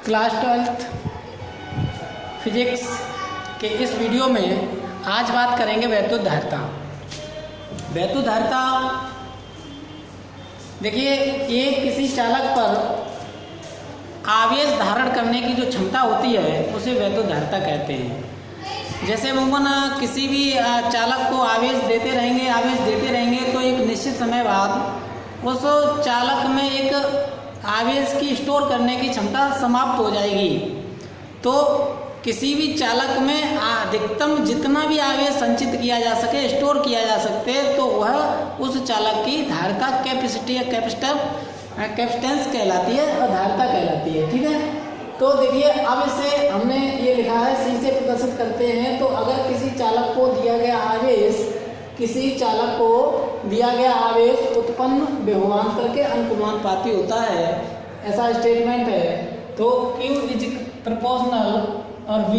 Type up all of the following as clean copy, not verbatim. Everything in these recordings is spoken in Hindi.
क्लास 12th फिजिक्स के इस वीडियो में आज बात करेंगे वैद्युत धारिता। वैद्युत धारिता देखिए, ये किसी चालक पर आवेश धारण करने की जो क्षमता होती है उसे वैद्युत धारिता कहते हैं। जैसे अमूमन किसी भी चालक को आवेश देते रहेंगे तो एक निश्चित समय बाद उस चालक में एक आवेश की स्टोर करने की क्षमता समाप्त हो जाएगी। तो किसी भी चालक में अधिकतम जितना भी आवेश संचित किया जा सके, स्टोर किया जा सकते, तो वह उस चालक की धारिता कैपेसिटी या कैपेसिटेंस कहलाती है और धारिता कहलाती है। ठीक है, तो देखिए अब इसे हमने ये लिखा है, सी से प्रदर्शित करते हैं। तो अगर किसी चालक को दिया गया आवेश उत्पन्न विभवांतर के अनुपाती होता है, ऐसा स्टेटमेंट है। तो Q इज प्रोपोर्शनल और V,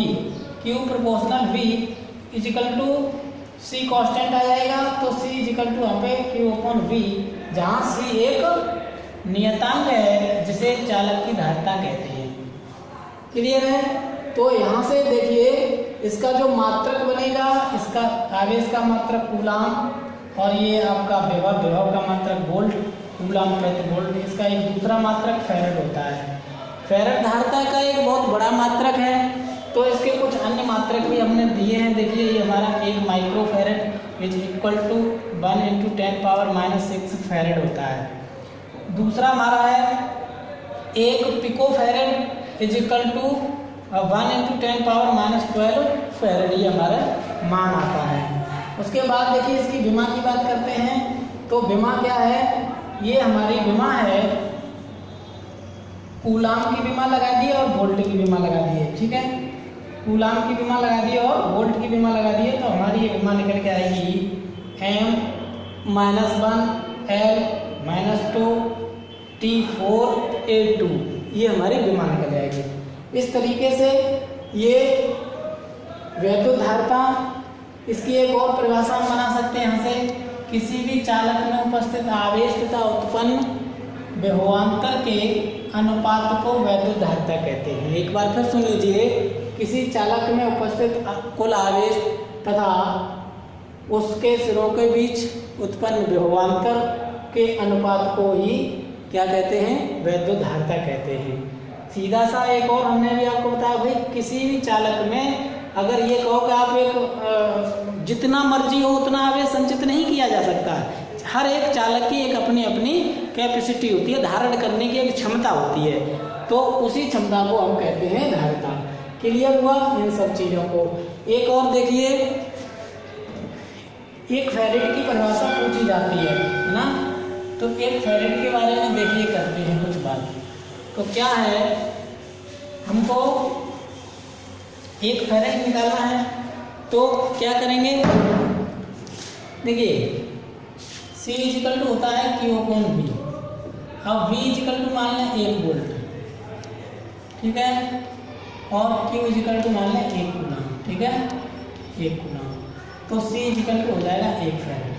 Q proportional V is equal to C constant आ जाएगा। तो C इजिकल टू यहाँ पे Q अपॉन V, जहाँ C एक नियतांक है जिसे चालक की धारिता कहते हैं। क्लियर है? तो यहाँ से देखिए इसका जो मात्रक बनेगा, इसका आवेश का मात्रक कूलाम और ये आपका विभव का मात्रक वोल्ट, कूलाम प्रति वोल्ट। इसका एक दूसरा मात्रक फैरड होता है। फैरड धारिता का एक बहुत बड़ा मात्रक है। तो इसके कुछ अन्य मात्रक भी हमने दिए हैं। देखिए ये हमारा एक micro farad is equal to 1 × 10⁻⁻6 farad होता है। दूसरा हमारा है एक pico farad is equal to 1 × 10⁻12 farad, ये हमारा मान आता है। उसके बाद देखिए इसकी विमा की बात करते हैं। तो विमा क्या है? ये हमारी विमा है, कूलाम की विमा लगा दी और वोल्ट की विमा लगा दी है। ठीक है, कूलाम की विमा लगा दी और वोल्ट की विमा लगा दी है। तो हमारी ये विमा निकल के आएगी m-1 L-2 T4A2, ये हमारी विमा निकल जाएगी। इस तरीके से ये वैद्युत धारिता, इसकी एक और परिभाषा हम बना सकते हैं यहाँ से, किसी भी चालक में उपस्थित आवेश तथा उत्पन्न विभवांतर के अनुपात को वैद्युत धारिता कहते हैं। एक बार फिर सुन लीजिए, किसी चालक में उपस्थित कुल आवेश तथा उसके सिरों के बीच उत्पन्न विभवांतर के अनुपात को ही क्या कहते हैं? वैद्युत धारिता कहते हैं। सीधा सा एक और हमने भी आपको बताया, भाई किसी भी चालक में अगर ये कहो कि आप एक जितना मर्जी हो उतना आवेश संचित नहीं किया जा सकता। हर एक चालक की एक अपनी अपनी कैपेसिटी होती है, धारण करने की एक क्षमता होती है। तो उसी क्षमता को हम कहते हैं धारिता। क्लियर हुआ इन सब चीज़ों को? एक और देखिए, एक फैरेड की परिभाषा पूछी जाती है ना, तो एक फैरेड के बारे में देखिए करते हैं कुछ बात। तो क्या है, हमको एक फैरेड निकालना है। तो क्या करेंगे? देखिए C इजिकल टू होता है Q अपॉन V। अब V इजिकल टू मान लें 1 वोल्ट, ठीक है, और Q इजिकल टू मान लें 1 कूलाम, ठीक है, 1 कूलाम। तो C इजिकल टू हो जाएगा 1 फैरेड,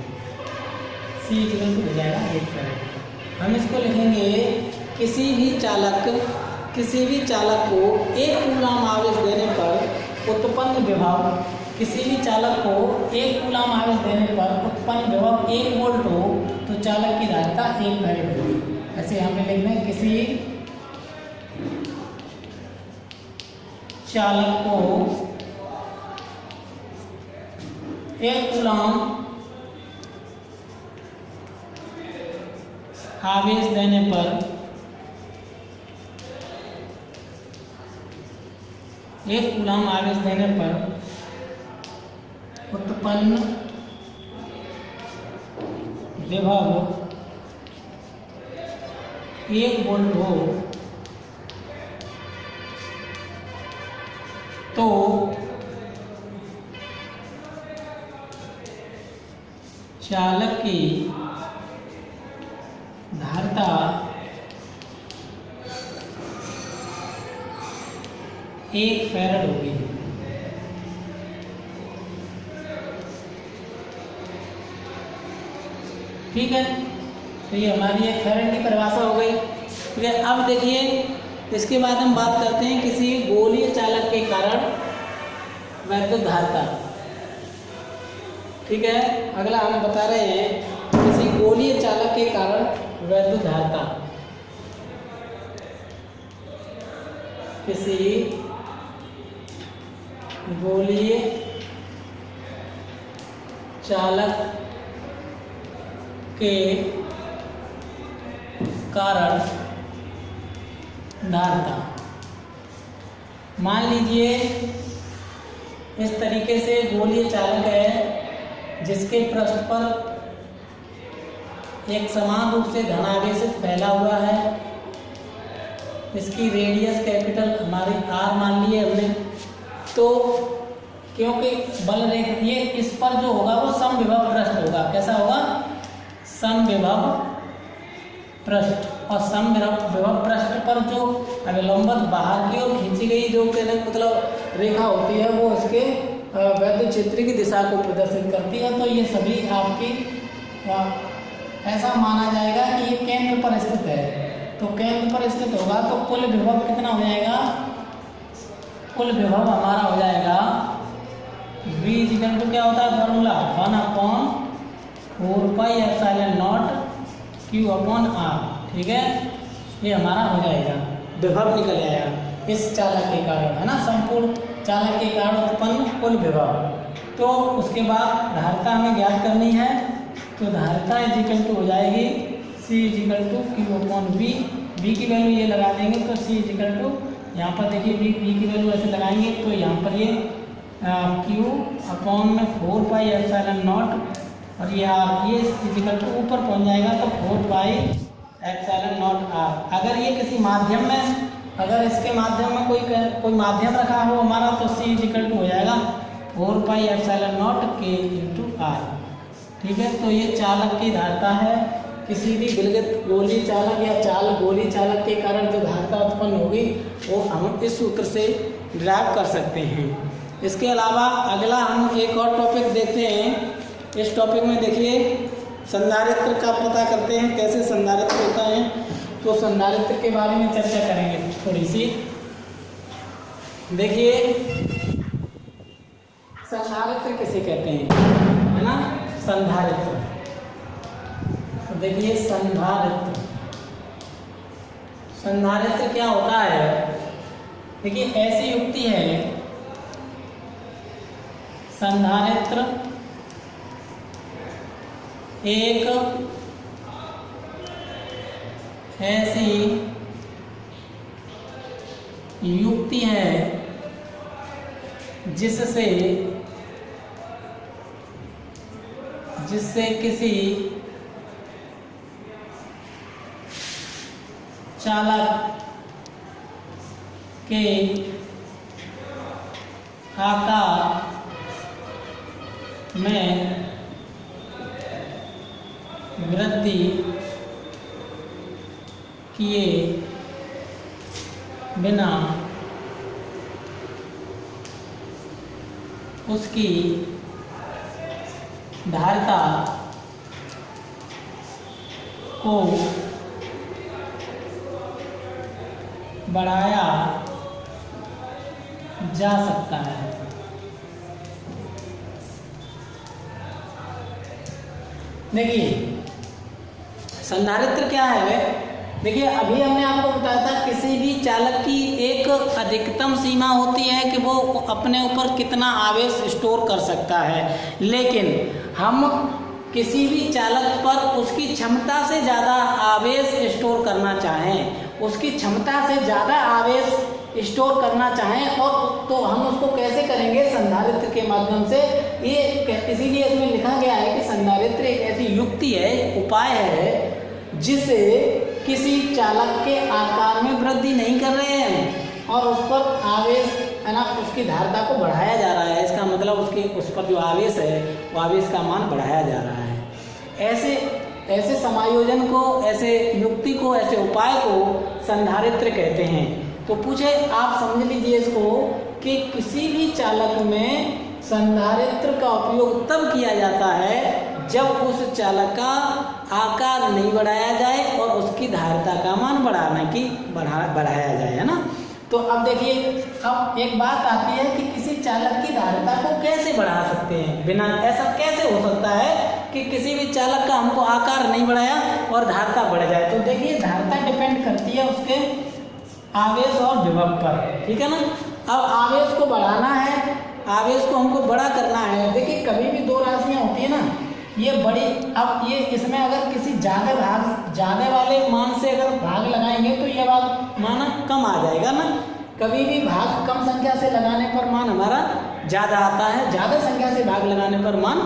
C इजिकल टू हो जाएगा 1 फैरेड। हम इसको लिखेंगे, किसी भी चालक को 1 कूलाम आवेश देने पर उत्पन्न विभव, किसी भी चालक को 1 कूलाम आवेश देने पर उत्पन्न विभव 1 वोल्ट हो तो चालक की धारिता 1 फैरेड होगी। ऐसे यहाँ पे लिख दें, किसी चालक को 1 कूलाम आवेश देने पर 1 कूलाम आवेश देने पर उत्पन्न विभव 1 वोल्ट हो तो चालक की धारिता 1 फैरेड होगी। ठीक है, तो ये हमारी एक फैरेड की परिभाषा हो गई। ठीक है, अब देखिए इसके बाद हम बात करते हैं किसी गोलीय चालक के कारण वैद्युत धारिता। ठीक है, अगला हम बता रहे हैं किसी गोलीय चालक के कारण वैद्युत धारिता। किसी गोलीय चालक के कारण धारिता। मान लीजिए इस तरीके से गोलीय चालक है जिसके पृष्ठ पर एक समान रूप से धनावेशित फैला हुआ है। इसकी रेडियस कैपिटल हमारी आर मान ली है हमने। तो क्योंकि बल रेखा ये इस पर जो होगा वो समविभव पृष्ठ होगा। कैसा होगा? समविभव पृष्ठ। और समविभव पृष्ठ पर जो अविलंबित बाहर की ओर खींची गई जो मतलब रेखा होती है वो इसके वैद्युत क्षेत्र की दिशा को प्रदर्शित करती है। तो ये सभी आपकी ऐसा माना जाएगा कि ये केंद्र पर स्थित है। तो केंद्र पर स्थित होगा तो कुल विभव कितना हो जाएगा? कुल विभव हमारा हो जाएगा V इक्वल टू क्या होता है formula 1/4 pi epsilon not Q upon R। ठीक है, ये हमारा हो जाएगा, विभव निकल आएगा इस चालक के कारण, है ना, संपूर्ण चालक के कारण उत्पन्न कुल विभव। तो उसके बाद धारिता हमें ज्ञात करनी है। तो धारिता इक्वल टू हो जाएगी C equal to Q upon V। V की वैल्यू ये लगा देंगे तो C इक्वल टू यहाँ पर देखिए V की वैल्यू ऐसे लगाएंगे तो यहाँ पर ये Q अपॉन में 4 पाई एप्सिलॉन नॉट और ये इक्वल टू ऊपर पहुँच जाएगा तो 4 पाई एप्सिलॉन नॉट R। अगर ये किसी माध्यम में, अगर इसके माध्यम में कोई माध्यम रखा हो हमारा तो C इक्वल टू हो जाएगा 4 pi epsilon not K into R। ठीक है, तो ये चालक की धारिता है। किसी भी विलगित गोलीय चालक या गोलीय चालक के कारण जो धारिता उत्पन्न होगी वो हम इस सूत्र से ड्राइव कर सकते हैं। इसके अलावा अगला हम एक और टॉपिक देखते हैं। इस टॉपिक में देखिए संधारित्र का पता करते हैं, कैसे संधारित्र होता है। तो संधारित्र के बारे में चर्चा करेंगे थोड़ी सी। देखिए संधारित्र किसे कहते हैं, है ना, संधारित्र। तो देखिए संधारित्र क्या होता है। देखिए ऐसी युक्ति है, संधारित्र एक ऐसी युक्ति है जिससे किसी चालक के आकार में वृद्धि किए बिना उसकी धारिता को बढ़ाया जा सकता है। देखिए संधारित्र क्या है। देखिए अभी हमने आपको बताया था किसी भी चालक की एक अधिकतम सीमा होती है कि वो अपने ऊपर कितना आवेश स्टोर कर सकता है, लेकिन हम किसी भी चालक पर उसकी क्षमता से ज़्यादा आवेश स्टोर करना चाहें, उसकी क्षमता से ज़्यादा आवेश स्टोर करना चाहें और तो हम उसको कैसे करेंगे? संधारित्र के माध्यम से। ये इसीलिए इसमें लिखा गया है कि संधारित्र एक ऐसी युक्ति है, उपाय है जिसे किसी चालक के आकार में वृद्धि नहीं कर रहे हैं और उस पर आवेश, है ना, उसकी धारिता को बढ़ाया जा रहा है। इसका मतलब उस पर जो आवेश है वो आवेश का मान बढ़ाया जा रहा है। ऐसे समायोजन को, ऐसे युक्ति को, ऐसे उपाय को संधारित्र कहते हैं। तो पूछे, आप समझ लीजिए इसको कि किसी भी चालक में संधारित्र का उपयोग तब किया जाता है जब उस चालक का आकार नहीं बढ़ाया जाए और उसकी धारिता का मान बढ़ाया जाए, है ना। तो अब देखिए, अब एक बात आती है कि किसी चालक की धारिता को कैसे बढ़ा सकते हैं बिना, ऐसा कैसे हो सकता है कि किसी भी चालक का हमको आकार नहीं बढ़ाया और धारिता बढ़ जाए। तो देखिए, धारिता डिपेंड करती है उसके आवेश और विभव पर, ठीक है ना। अब आवेश को बढ़ाना है, आवेश को हमको बड़ा करना है। देखिए, कभी भी दो राशियां होती है ना, ये बड़ी, अब ये इसमें अगर किसी ज्यादा वाले मान से अगर भाग लगाएंगे तो ये मान कम आ जाएगा ना। कभी भी भाग कम संख्या से लगाने पर मान हमारा ज्यादा आता है, ज्यादा संख्या से भाग लगाने पर मान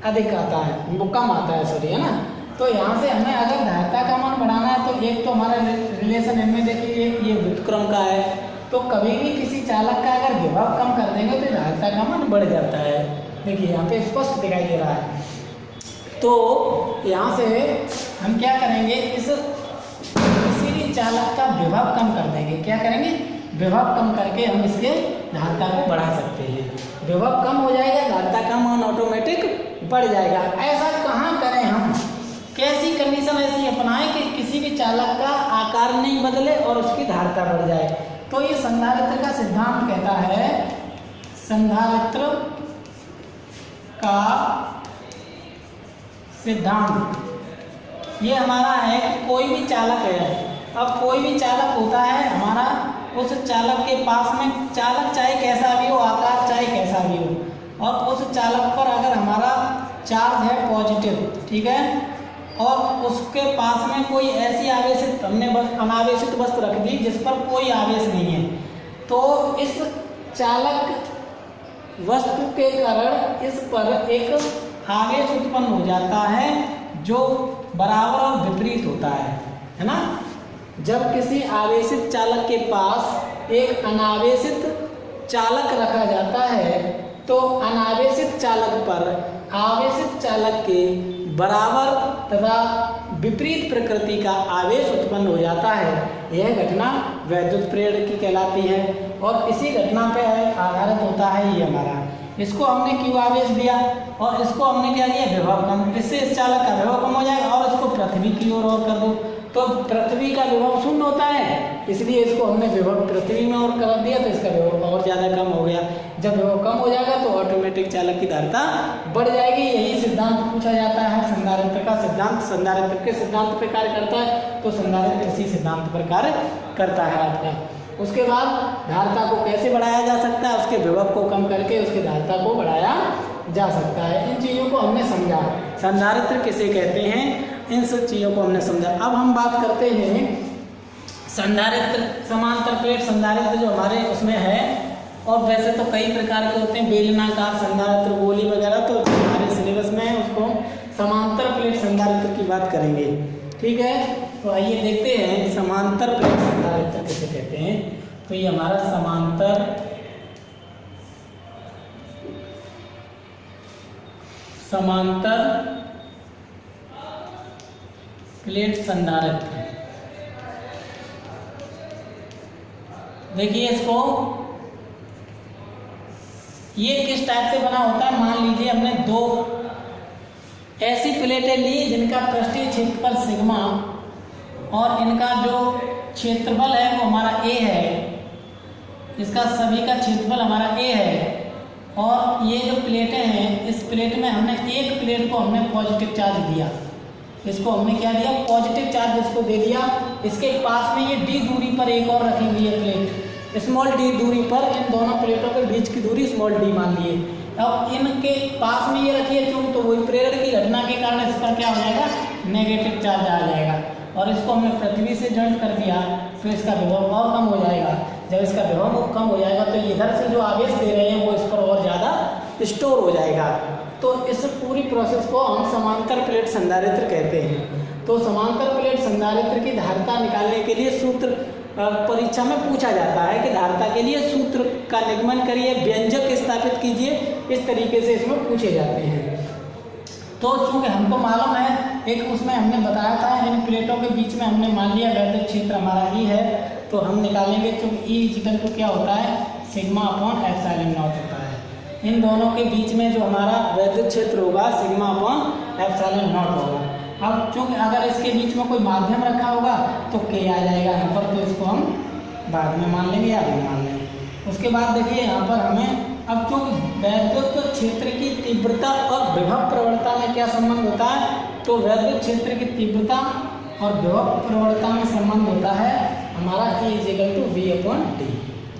अधिक आता है, वो कम आता है, सॉरी, है ना। तो यहाँ से हमें अगर धारिता का मान बढ़ाना है तो एक तो हमारा रिलेशन इनमें देखिए ये व्युत्क्रम का है। तो कभी भी किसी चालक का अगर विभव कम कर देंगे तो धारिता का मान बढ़ जाता है। देखिए यहाँ पे स्पष्ट दिखाई दे रहा है। तो यहाँ से हम क्या करेंगे, किसी भी चालक का विभव कम कर देंगे। क्या करेंगे, विभव कम करके हम इसके धारिता को बढ़ा सकते हैं। विभव कम हो जाएगा, धारिता का मान ऑटोमेटिक बढ़ जाएगा। ऐसा कहाँ करें हम, कैसी कंडीशन ऐसी अपनाएं कि किसी भी चालक का आकार नहीं बदले और उसकी धारिता बढ़ जाए। तो ये संधारित्र का सिद्धांत कहता है, संधारित्र का सिद्धांत ये हमारा है कि कोई भी चालक है, अब कोई भी चालक होता है हमारा, उस चालक के पास में चालक चाहे कैसा भी हो, आकार चाहे कैसा भी हो, और उस चालक पर अगर हमारा चार्ज है पॉजिटिव, ठीक है, और उसके पास में कोई ऐसी आवेशित, हमने अनावेशित वस्तु रख दी जिस पर कोई आवेश नहीं है, तो इस चालक वस्तु के कारण इस पर एक आवेश उत्पन्न हो जाता है जो बराबर और विपरीत होता है ना। जब किसी आवेशित चालक के पास एक अनावेशित चालक रखा जाता है तो अनावेशित चालक पर आवेशित चालक के बराबर तथा विपरीत प्रकृति का आवेश उत्पन्न हो जाता है। यह घटना वैद्युत प्रेरण की कहलाती है और इसी घटना पर आधारित होता है ये हमारा। इसको हमने क्यू आवेश दिया और इसको हमने क्या दिया, विभव कम। इससे इस चालक का विभव कम हो जाएगा और इसको पृथ्वी की ओर और कर दो तो पृथ्वी का विभव शून्य होता है, इसलिए इसको हमने विभव पृथ्वी में और कर दिया तो इसका विभव और ज़्यादा कम हो गया। जब विभव कम हो जाएगा तो ऑटोमेटिक चालक की धारिता बढ़ जाएगी। यही सिद्धांत पूछा जाता है संधारित्र का सिद्धांत। संधारित्र के सिद्धांत पर कार्य करता है तो संधारित्र इसी सिद्धांत पर कार्य करता है आपका। उसके बाद धारिता को कैसे बढ़ाया जा सकता है, उसके विभव को कम करके उसकी धारिता को बढ़ाया जा सकता है। इन चीज़ों को हमने समझा, संधारित्र किसे कहते हैं, इन सब चीज़ों को हमने समझा। अब हम बात करते हैं संधारित्र, समांतर प्लेट संधारित्र जो हमारे उसमें है, और वैसे तो कई प्रकार के होते हैं, बेलनाकार संधारित्र, गोली वगैरह, तो हमारे सिलेबस में है उसको समांतर प्लेट संधारित्र की बात करेंगे, ठीक है। तो आइए देखते हैं समांतर प्लेट संधारित्र किसे कहते हैं। तो ये हमारा समांतर प्लेट संधारित्र, देखिए इसको, ये किस टाइप से बना होता है। मान लीजिए हमने दो ऐसी प्लेटें ली जिनका पृष्ठीय क्षेत्रफल सिग्मा और इनका जो क्षेत्रफल है वो हमारा ए है, इसका सभी का क्षेत्रफल हमारा ए है, और ये जो प्लेटें हैं इस प्लेट में हमने एक प्लेट को हमने पॉजिटिव चार्ज दिया, इसको हमने क्या दिया, पॉजिटिव चार्ज इसको दे दिया। इसके पास में ये डी दूरी पर एक और रखी हुई है प्लेट, स्मॉल डी दूरी पर, इन दोनों प्लेटों के बीच की दूरी स्मॉल डी मान लिए। अब इनके पास में ये रखिए क्यों, तो वही प्रेरण की घटना के कारण इस पर क्या हो जाएगा, नेगेटिव चार्ज आ जाएगा, और इसको हमने पृथ्वी से जॉइंट कर दिया तो इसका विभव और कम हो जाएगा। जब इसका विभव कम हो जाएगा तो इधर से जो आवेश दे रहे हैं वो इस पर और ज़्यादा स्टोर हो जाएगा। तो इस पूरी प्रोसेस को हम समांतर प्लेट संधारित्र कहते हैं। तो समांतर प्लेट संधारित्र की धारिता निकालने के लिए सूत्र परीक्षा में पूछा जाता है कि धारिता के लिए सूत्र का निगमन करिए, व्यंजक स्थापित कीजिए, इस तरीके से इसमें पूछे जाते हैं। तो चूँकि हमको मालूम है, एक उसमें हमने बताया था इन प्लेटों के बीच में हमने मान लिया वैद्युत क्षेत्र हमारा ई है, तो हम निकालेंगे, चूँकि ई इक्वल टू क्या होता है, सिग्मा अपॉन एप्सिलॉन नॉट होता है। इन दोनों के बीच में जो हमारा वैद्युत क्षेत्र होगा सिग्मा अपॉन एप्सिलॉन नॉट होगा। अब चूंकि अगर इसके बीच में कोई माध्यम रखा होगा तो के आ जाएगा यहाँ पर, तो इसको हम बाद में मान लेंगे या अभी मान लेंगे। उसके बाद देखिए यहाँ पर हमें अब चूंकि वैद्युत क्षेत्र की तीव्रता और विभव प्रवणता में क्या संबंध होता है, तो वैद्युत क्षेत्र की तीव्रता और विभव प्रवणता में संबंध होता है हमारा E equal to V upon D.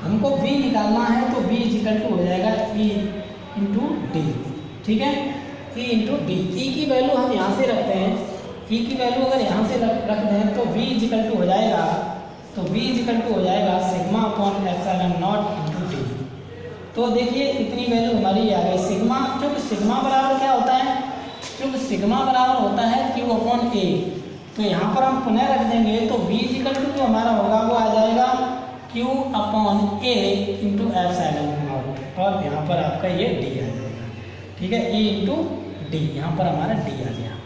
हमको V निकालना है तो V इजिकल टू हो जाएगा E इंटू डी, ठीक है, E इंटू डी। ई की वैल्यू हम यहाँ से रखते हैं, E की वैल्यू अगर यहाँ से रख दें तो V इजिकल टू हो जाएगा, तो V इजिकल टू हो जाएगा sigma upon epsilon not into D. तो देखिए इतनी वैल्यू हमारी आ गई सिग्मा, क्योंकि सिग्मा बराबर क्या होता है, क्योंकि सिग्मा बराबर होता है Q अपॉन ए। तो यहाँ पर हम पुनः रख देंगे तो V इजिकल टू जो हमारा होगा वो आ जाएगा Q upon A into epsilon not, और यहाँ पर आपका ये डी आ जाएगा, ठीक है, E इंटू डी, यहाँ पर हमारा डी आ गया।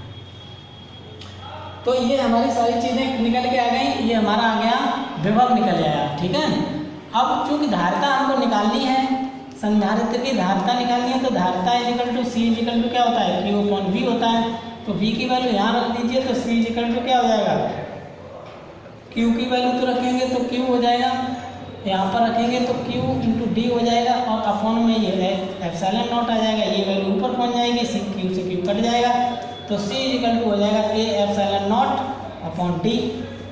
तो ये हमारी सारी चीज़ें निकल के आ गई, ये हमारा आ गया विभव निकल आया, ठीक है। अब चूंकि धारिता हमको निकालनी है, संधारित्र की धारिता निकालनी है, तो धारिता equal to C equal to क्या होता है, Q अपॉन वी होता है। तो V की वैल्यू यहाँ रख दीजिए तो C इजिकल टू क्या हो जाएगा, Q की वैल्यू तो रखेंगे तो Q हो जाएगा, यहाँ पर रखेंगे तो Q इंटू डी हो जाएगा, और अपॉन में ये है एप्सिलॉन नॉट आ जाएगा, ये वैल्यू ऊपर पहुँच जाएगी, Q से Q कट जाएगा, तो C इजिकल टू हो जाएगा ए एप्सिलॉन नॉट अपॉन डी,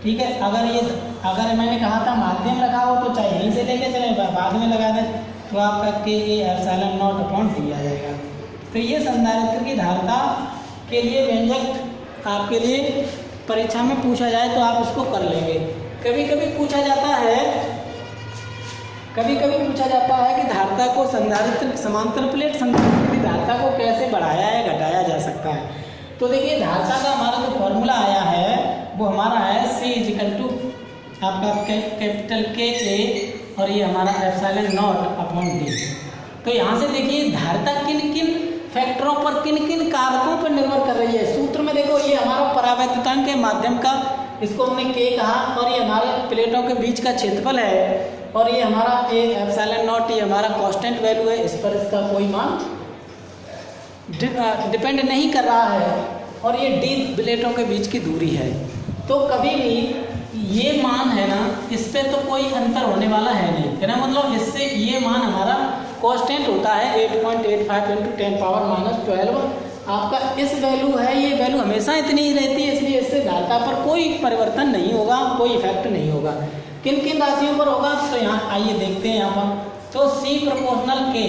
ठीक है। अगर मैंने कहा था माध्यम रखा हो तो चाहे यहीं से लेके चले बाद में लगा दें, तो आपका K A epsilon naught upon D आ जाएगा। तो ये संधारित्र की धारिता के लिए व्यंजक आपके लिए परीक्षा में पूछा जाए तो आप इसको कर लेंगे। कभी कभी पूछा जाता है कि धारिता को संधारित्र समांतर प्लेट संधारित्र की धारिता को कैसे बढ़ाया या घटाया जा सकता है। तो देखिए धारिता का हमारा जो फॉर्मूला आया है वो हमारा है C इजिकल टू आपका कैपिटल के ए और ये हमारा एप्सिलॉन नॉट अपॉन डी। तो यहाँ से देखिए धारिता किन किन फैक्टरों पर, किन किन कारकों पर निर्भर कर रही है। सूत्र में देखो ये हमारा परावैद्युतांक के माध्यम का, इसको हमने के कहा, और ये हमारे प्लेटों के बीच का क्षेत्रफल है, और ये हमारा ए एप्सिलॉन नॉट, ये हमारा कांस्टेंट वैल्यू है, इस पर इसका कोई मान डिपेंड नहीं कर रहा है, और ये डी प्लेटों के बीच की दूरी है। तो कभी भी ये मान है ना, इस पे तो कोई अंतर होने वाला है नहीं, है ना, मतलब इससे ये मान हमारा कांस्टेंट होता है 8.85 इंटू 10⁻⁻12 आपका इस वैल्यू है, ये वैल्यू हमेशा इतनी ही रहती है, इसलिए इससे धारिता पर कोई परिवर्तन नहीं होगा, कोई इफेक्ट नहीं होगा। किन किन राशियों पर होगा, तो यहाँ आइए देखते हैं। यहाँ पर तो C प्रोपोर्शनल के,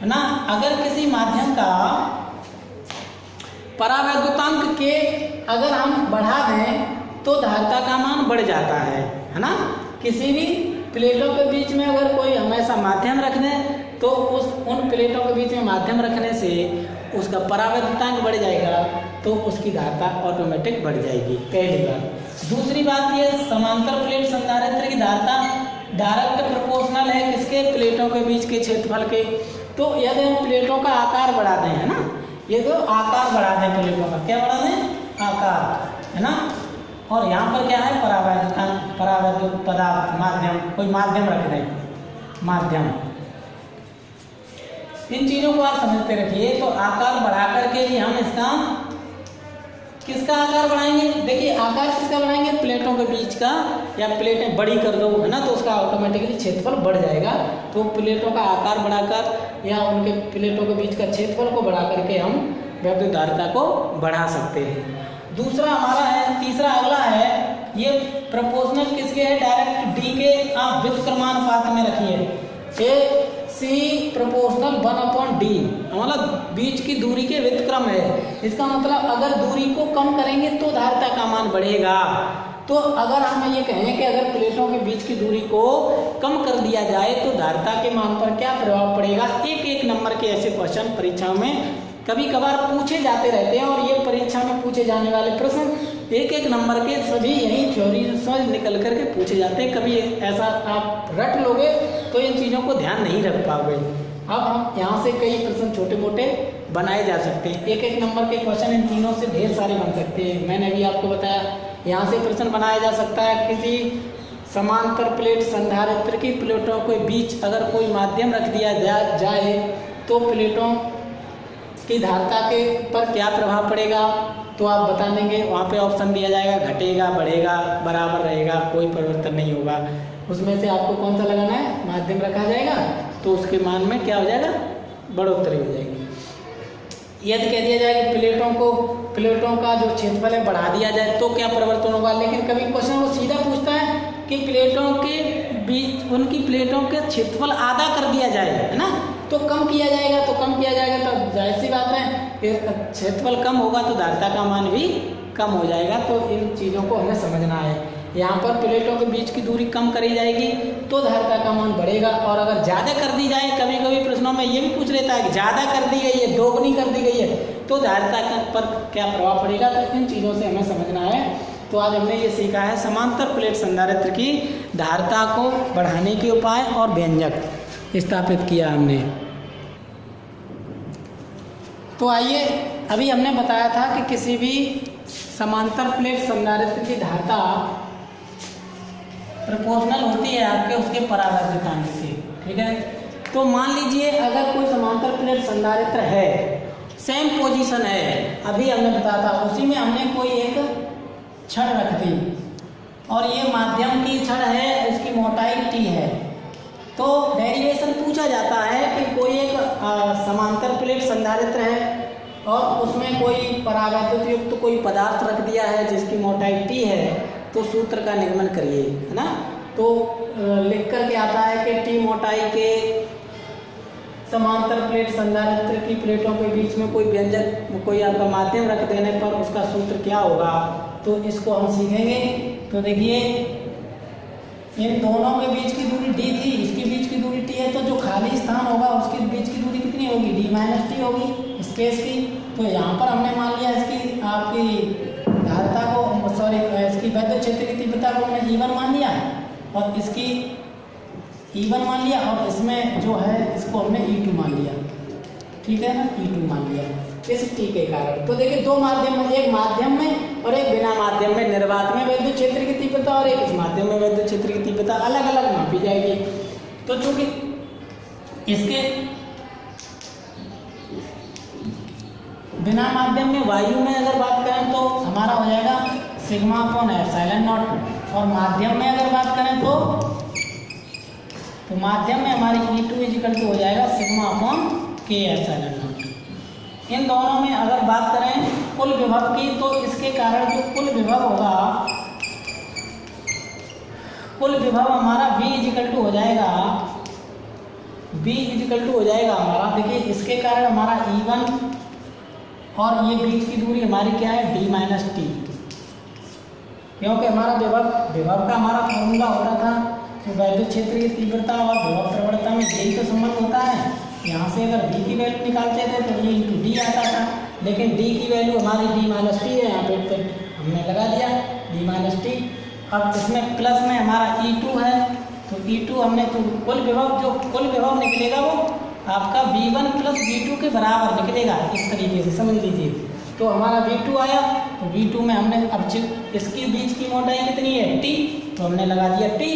है ना, अगर किसी माध्यम का परावैद्युतांक के अगर हम बढ़ा दें तो धारिता का मान बढ़ जाता है ना। किसी भी प्लेटों के बीच में अगर कोई हमेशा माध्यम रख दें तो उन प्लेटों के बीच में माध्यम रखने से उसका परावैद्युतांक बढ़ जाएगा, तो उसकी धारिता ऑटोमेटिक बढ़ जाएगी, पहली बात। दूसरी बात ये समांतर प्लेट संधारित्र की धारिता डायरेक्ट प्रोपोर्शनल है किसके, प्लेटों के बीच के क्षेत्रफल के। तो यदि हम प्लेटों का आकार बढ़ा दें, है ना, ये तो आकार बढ़ा दें प्लेटों का, क्या बढ़ा दें, आकार, है ना, और यहाँ पर क्या है परावैद्युत पदार्थ माध्यम, कोई माध्यम रख दें, माध्यम। इन चीज़ों को आप समझते रखिए। तो आकार बढ़ा करके ही हम इसका किसका आकार बढ़ाएंगे, देखिए आकार किसका बढ़ाएंगे, प्लेटों के बीच का, या प्लेटें बड़ी कर दो, है ना, तो उसका ऑटोमेटिकली क्षेत्रफल बढ़ जाएगा। तो प्लेटों का आकार बढ़ाकर या उनके प्लेटों के बीच का क्षेत्रफल को बढ़ा करके हम वैद्युत धारिता को बढ़ा सकते हैं। दूसरा हमारा है, तीसरा अगला है, ये प्रोपोर्शनल किसके है, डायरेक्ट डी के, आप व्युत्क्रमानुपात में रखिए, ए सी प्रोपोर्शनल 1/d, मतलब बीच की दूरी के व्युत्क्रम है। इसका मतलब अगर दूरी को कम करेंगे तो धारिता का मान बढ़ेगा। तो अगर हम ये कहें कि अगर प्लेटों के बीच की दूरी को कम कर दिया जाए तो धारिता के मान पर क्या प्रभाव पड़ेगा। एक नंबर के ऐसे क्वेश्चन परीक्षा में कभी कभार पूछे जाते रहते हैं, और ये परीक्षा में पूछे जाने वाले प्रश्न एक नंबर के सभी यही थ्योरी से निकल करके पूछे जाते हैं। कभी ऐसा आप रट लोगे तो इन चीज़ों को ध्यान नहीं रख पाओगे। अब हम यहाँ से कई प्रश्न छोटे मोटे बनाए जा सकते हैं, एक नंबर के क्वेश्चन इन तीनों से ढेर सारे बन सकते हैं। मैंने अभी आपको बताया यहाँ से प्रश्न बनाया जा सकता है, किसी समांतर प्लेट संधारित्र की प्लेटों के बीच अगर कोई माध्यम रख दिया जाए तो प्लेटों की धारता के पर क्या प्रभाव पड़ेगा, तो आप बता देंगे। वहाँ पे ऑप्शन दिया जाएगा घटेगा, बढ़ेगा, बराबर रहेगा, कोई परिवर्तन नहीं होगा। उसमें से आपको कौन सा लगाना है, माध्यम रखा जाएगा, तो उसके मान में क्या हो जाएगा, बढ़ोतरी हो जाएगी। यदि कह दिया जाए कि प्लेटों का जो क्षेत्रफल है बढ़ा दिया जाए तो क्या परिवर्तन होगा, लेकिन कभी क्वेश्चन वो सीधा पूछता है कि प्लेटों के बीच उनकी प्लेटों के क्षेत्रफल आधा कर दिया जाए, है ना, तो कम किया जाएगा, तो जाहिर सी बात है कि क्षेत्रफल कम होगा तो धारता का मान भी कम हो जाएगा। तो इन चीज़ों को हमें समझना है। यहाँ पर प्लेटों के बीच की दूरी कम करी जाएगी तो धारता का मान बढ़ेगा, और अगर ज़्यादा कर दी जाए, कभी कभी प्रश्नों में ये भी पूछ लेता है कि ज़्यादा कर दी गई है, दोगुनी कर दी गई है, तो धारता पर क्या प्रभाव पड़ेगा। तो इन चीज़ों से हमें समझना है। तो आज हमने ये सीखा है समांतर प्लेट संधारित्र की धारता को बढ़ाने के उपाय और व्यंजक स्थापित किया हमने। तो आइए, अभी हमने बताया था कि किसी भी समांतर प्लेट संधारित्र की धारता प्रोपोर्शनल होती है आपके उसके परावर्तितांक से, ठीक है। तो मान लीजिए अगर कोई समांतर प्लेट संधारित्र है, सेम पोजीशन है, अभी हमने बताया था, उसी में हमने कोई एक छड़ रख दी और ये माध्यम की छड़ है, इसकी मोटाई t है। तो डेरिवेशन पूछा जाता है कि कोई एक समांतर प्लेट संधारित्र है और उसमें कोई परावैद्युत युक्त कोई पदार्थ रख दिया है जिसकी मोटाई t है, तो सूत्र का निगमन करिए, है ना। तो लिख करके आता है कि t मोटाई के समांतर प्लेट संधारित्र की प्लेटों के बीच में कोई व्यंजक, कोई आपका माध्यम रख देने पर उसका सूत्र क्या होगा, तो इसको हम सीखेंगे। तो देखिए, इन दोनों के बीच की दूरी d थी, इसके बीच की दूरी t है, तो जो खाली स्थान होगा उसके बीच की दूरी कितनी होगी, d माइनस टी होगी इस केस की। तो यहाँ पर हमने मान लिया इसकी आपकी धारता को, सॉरी इसकी वैद्युत क्षेत्र की तीव्रता को हमने E1 मान लिया और इसकी E1 मान लिया, और इसमें जो है इसको हमने E2 मान लिया, ठीक है ना, E2 मान लिया इस t के कारण। तो देखिए दो माध्यम, एक माध्यम में और एक बिना माध्यम में, निर्वात में वैद्युत क्षेत्र की तीव्रता और एक इस माध्यम में वैद्युत क्षेत्र की तीव्रता अलग अलग मापी जाएगी। तो चूंकि इसके बिना माध्यम में वायु में अगर बात करें तो हमारा हो जाएगा सिग्मा अपॉन एप्सिलॉन नॉट, और माध्यम में अगर बात करें तो माध्यम में हमारी E2 इक्वल टू हो जाएगा सिग्मा अपॉन के एप्सिलॉन नॉट। इन दोनों में अगर बात करें कुल विभव की, तो इसके कारण जो कुल विभव होगा, कुल विभव हमारा V इक्वल टू हो जाएगा, V इक्वल टू हो जाएगा हमारा, देखिए इसके कारण हमारा E1 और ये बीच की दूरी हमारी क्या है, d माइनस टी, क्योंकि हमारा विभव का हमारा फॉर्मूला होता था तो वैद्युत क्षेत्र की तीव्रता और विभव प्रवणता में यही तो संबंध होता है। यहाँ से अगर v की वैल्यू निकालते थे तो ये इंटू डी आता था, लेकिन d की वैल्यू हमारी d माइनस टी है, यहाँ पे हमने लगा दिया d माइनस टी। अब इसमें प्लस में हमारा E2 है, तो E2 हमने, तो कुल विभव निकलेगा वो आपका V1 प्लस V2 के बराबर निकलेगा, इस तरीके से समझ लीजिए। तो हमारा V2 आया, तो V2 में हमने अब इसकी बीच की मोटाई कितनी है t, तो हमने लगा दिया t,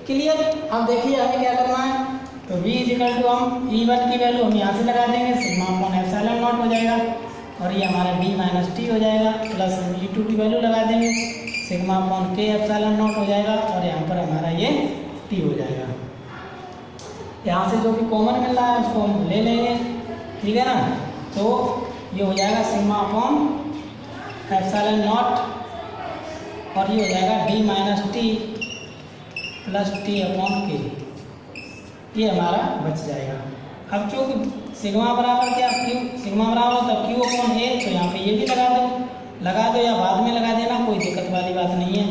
क्लियर। अब देखिए हमें क्या करना है, तो V इक्वल टू हम E1 की वैल्यू हम यहाँ से लगा देंगे, सिग्मा अपॉन एप्सिलॉन नॉट हो जाएगा, और ये हमारा d माइनस टी हो जाएगा, प्लस E2 की वैल्यू लगा देंगे, सिग्मा अपॉन के एप्सिलॉन नॉट हो जाएगा, और यहाँ पर हमारा ये t हो जाएगा। यहाँ से जो भी कॉमन मिल रहा है उसको हम ले लेंगे, ठीक है ना। तो ये हो जाएगा सिग्मा अपॉन एप्सिलॉन नॉट, और ये हो जाएगा d minus T plus T upon के, ये हमारा बच जाएगा। अब चूँकि सिग्मा बराबर क्या, सिग्मा बराबर तो क्यू अपॉन ए, तो यहाँ पे ये भी लगा दो या बाद में लगा देना, कोई दिक्कत वाली बात नहीं है।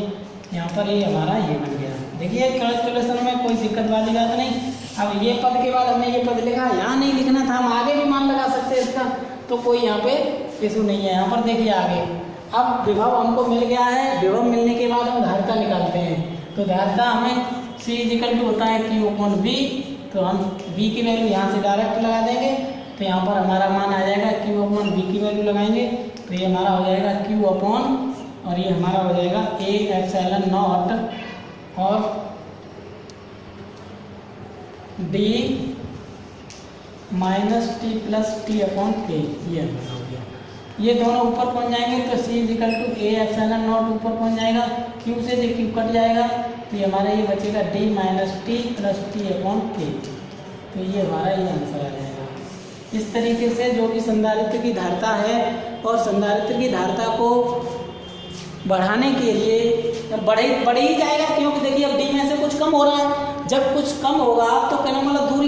यहाँ पर ये हमारा ये बन गया। देखिए कैलकुलेशन में कोई दिक्कत वाली बात नहीं। अब ये पद के बाद हमने ये पद लिखा, यहाँ नहीं लिखना था, हम आगे भी मान लगा सकते हैं इसका, तो कोई यहाँ पे इशू नहीं है। यहाँ पर देखिए आगे, अब विभव हमको मिल गया है, विभव मिलने के बाद हम धारता निकालते हैं। तो धारता हमें C इक्वल टू होता है Q अपॉन V, तो हम V की वैल्यू यहाँ से डायरेक्ट लगा देंगे, तो यहाँ पर हमारा मान आ जाएगा Q अपॉन V की वैल्यू लगाएंगे, तो ये हमारा हो जाएगा Q अपॉन, और ये हमारा हो जाएगा A एप्सिलॉन नॉट और D minus T plus T upon के, ये हमारा हो गया। ये दोनों ऊपर पहुंच जाएंगे तो C equal to A epsilon naught ऊपर पहुंच जाएगा, Q से जो Q कट जाएगा तो ये हमारा ये बचेगा D minus T plus T upon के। तो ये हमारा ये आंसर आ जाएगा। इस तरीके से जो भी संधारित्र की धारिता है और संधारित्र की धारिता को बढ़ाने के लिए बढ़ ही जाएगा, क्योंकि देखिए अब D में से कुछ कम हो रहा है। जब कुछ कम होगा तो कहने मतलब दूरी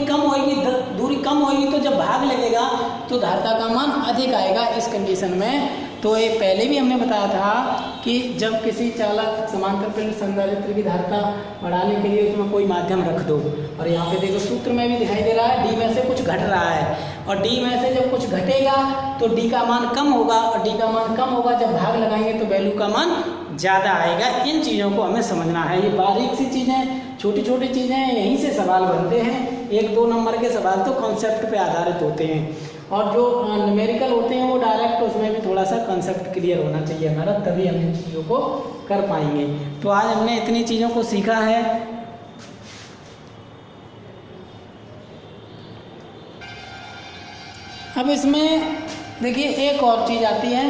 कम होगी तो जब भाग लगेगा तो धारिता का मान अधिक आएगा इस कंडीशन में। तो ये पहले भी हमने बताया था कि जब किसी चालक समांतर प्लेट संधारित्र की धारिता बढ़ाने के लिए उसमें कोई माध्यम रख दो, और यहाँ पे देखो सूत्र में भी दिखाई दे रहा है D में से कुछ घट रहा है, और D में से जब कुछ घटेगा तो D का मान कम होगा, और D का मान कम होगा जब भाग लगाएंगे तो वैल्यू का मान ज़्यादा आएगा। इन चीज़ों को हमें समझना है। ये बारीक सी चीज़ें, छोटी छोटी चीज़ें हैं, यहीं से सवाल बनते हैं। 1-2 नंबर के सवाल तो कॉन्सेप्ट पे आधारित होते हैं, और जो न्यूमेरिकल होते हैं वो डायरेक्ट, उसमें भी थोड़ा सा कॉन्सेप्ट क्लियर होना चाहिए हमारा, तभी हम इन चीज़ों को कर पाएंगे। तो आज हमने इतनी चीज़ों को सीखा है। अब इसमें देखिए एक और चीज़ आती है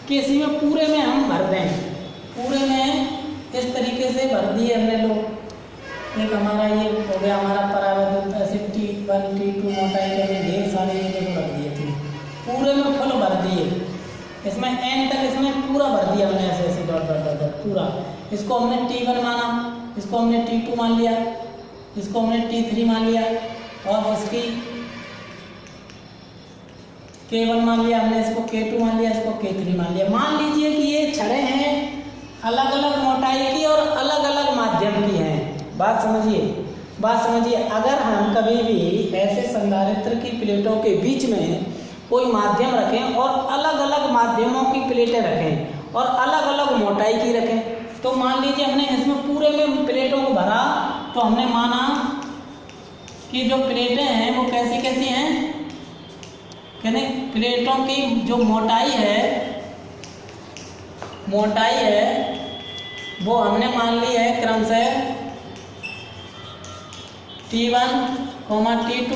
कि इसी में पूरे में हम भर दें, पूरे में इस तरीके से भर दिए हमने लोग। एक हमारा ये हो गया हमारा परावर्तित ऐसे T1 T2 मोटाई के हमने ढेर सारे ये देखो रख दिए थे, पूरे में फुल भर दिए। इसमें n तक इसमें पूरा भर दिया हमने ऐसे ऐसे डॉट डॉट डॉट डॉट पूरा। इसको हमने T1 माना, इसको हमने T2 मान लिया, इसको हमने T3 मान लिया, और इसकी K1 मान लिया हमने, इसको K2 मान लिया, इसको K3 मान लिया। मान लीजिए कि ये छड़ें हैं अलग अलग मोटाई की और अलग अलग माध्यम की हैं। बात समझिए, अगर हम कभी भी ऐसे संधारित्र की प्लेटों के बीच में कोई माध्यम रखें और अलग अलग माध्यमों की प्लेटें रखें और अलग अलग मोटाई की रखें, तो मान लीजिए हमने इसमें पूरे में प्लेटों को भरा, तो हमने माना कि जो प्लेटें हैं वो कैसी कैसी हैं, कहते प्लेटों की जो मोटाई है वो हमने मान ली है क्रमशः T1, T2,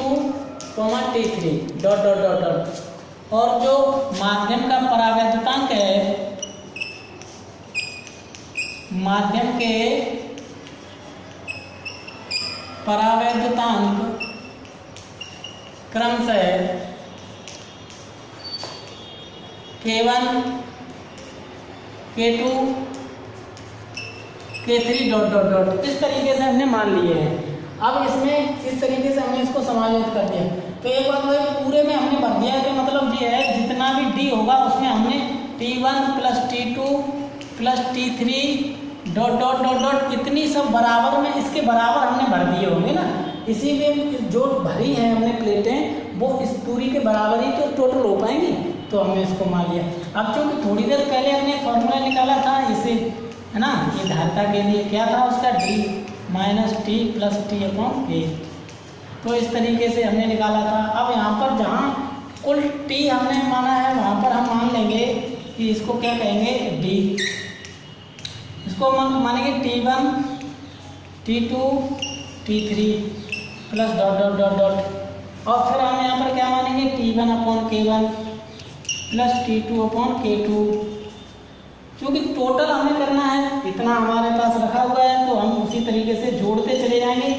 T3 dot dot dot dot. और जो माध्यम का परावैद्युतांक है, माध्यम के परावैद्युतांक क्रमशः K1, K2, K3 dot dot dot, इस तरीके से हमने मान लिए हैं। अब इसमें इस तरीके से हमने इसको समायोजित कर दिया। तो एक बात वो पूरे में हमने भर दिया, तो मतलब ये है जितना भी D होगा उसमें हमने T1 plus T2 plus T3 dot dot dot dot इतनी सब बराबर में इसके बराबर हमने भर दिए होंगे ना, इसीलिए जो भरी हैं हमने प्लेटें वो इस दूरी के बराबर ही तो टोटल हो पाएंगी, तो हमने इसको मान लिया। अब चूँकि थोड़ी देर पहले हमने फॉर्मूला निकाला था इसे, है ना, ये धारिता के लिए क्या था उसका D minus T plus T upon के, तो इस तरीके से हमने निकाला था। अब यहाँ पर जहाँ कुल T हमने माना है वहाँ पर हम मान लेंगे कि इसको क्या कहेंगे D, इसको मानेंगे T1 T2 T3 plus dot dot dot dot, और फिर हम यहाँ पर क्या मानेंगे T1 upon K1 plus T2 upon K2। क्योंकि टोटल हमें करना है, इतना हमारे पास रखा हुआ है तो हम उसी तरीके से जोड़ते चले जाएंगे,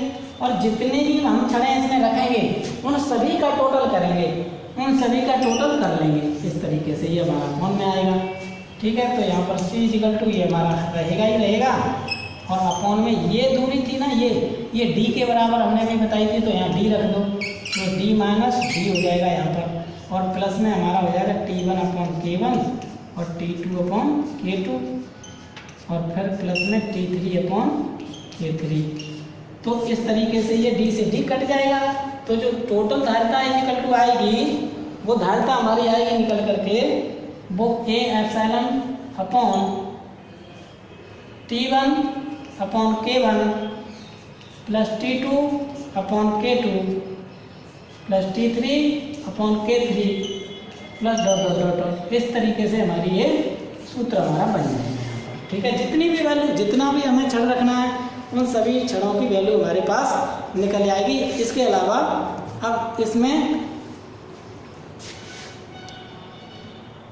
और जितने भी हम छड़ें इसमें रखेंगे उन सभी का टोटल करेंगे, उन सभी का टोटल कर लेंगे। इस तरीके से ये हमारा अपॉन में आएगा। ठीक है, तो यहाँ पर C इक्वल टू ये हमारा रहेगा ही रहेगा, और अपॉन में ये दूरी थी ना, ये D के बराबर हमने भी बताई थी, तो यहाँ D रख दो, तो D माइनस D हो जाएगा यहाँ पर, और प्लस में हमारा हो जाएगा T1 अपॉन K1 और T2 अपॉन K2, और फिर प्लस में T3 अपॉन K3। तो इस तरीके से ये D से D कट जाएगा, तो जो टोटल धारिता इक्वल टू आएगी वो धारिता हमारी आएगी निकल करके वो A epsilon upon T1 upon K1 plus T2 upon K2 plus T3 upon K3 plus dot dot dot dot. इस तरीके से हमारी ये सूत्र हमारा बन जाएगा। ठीक है, जितनी भी वैल्यू, जितना भी हमें छड़ रखना है उन सभी छड़ों की वैल्यू हमारे पास निकल आएगी। इसके अलावा अब इसमें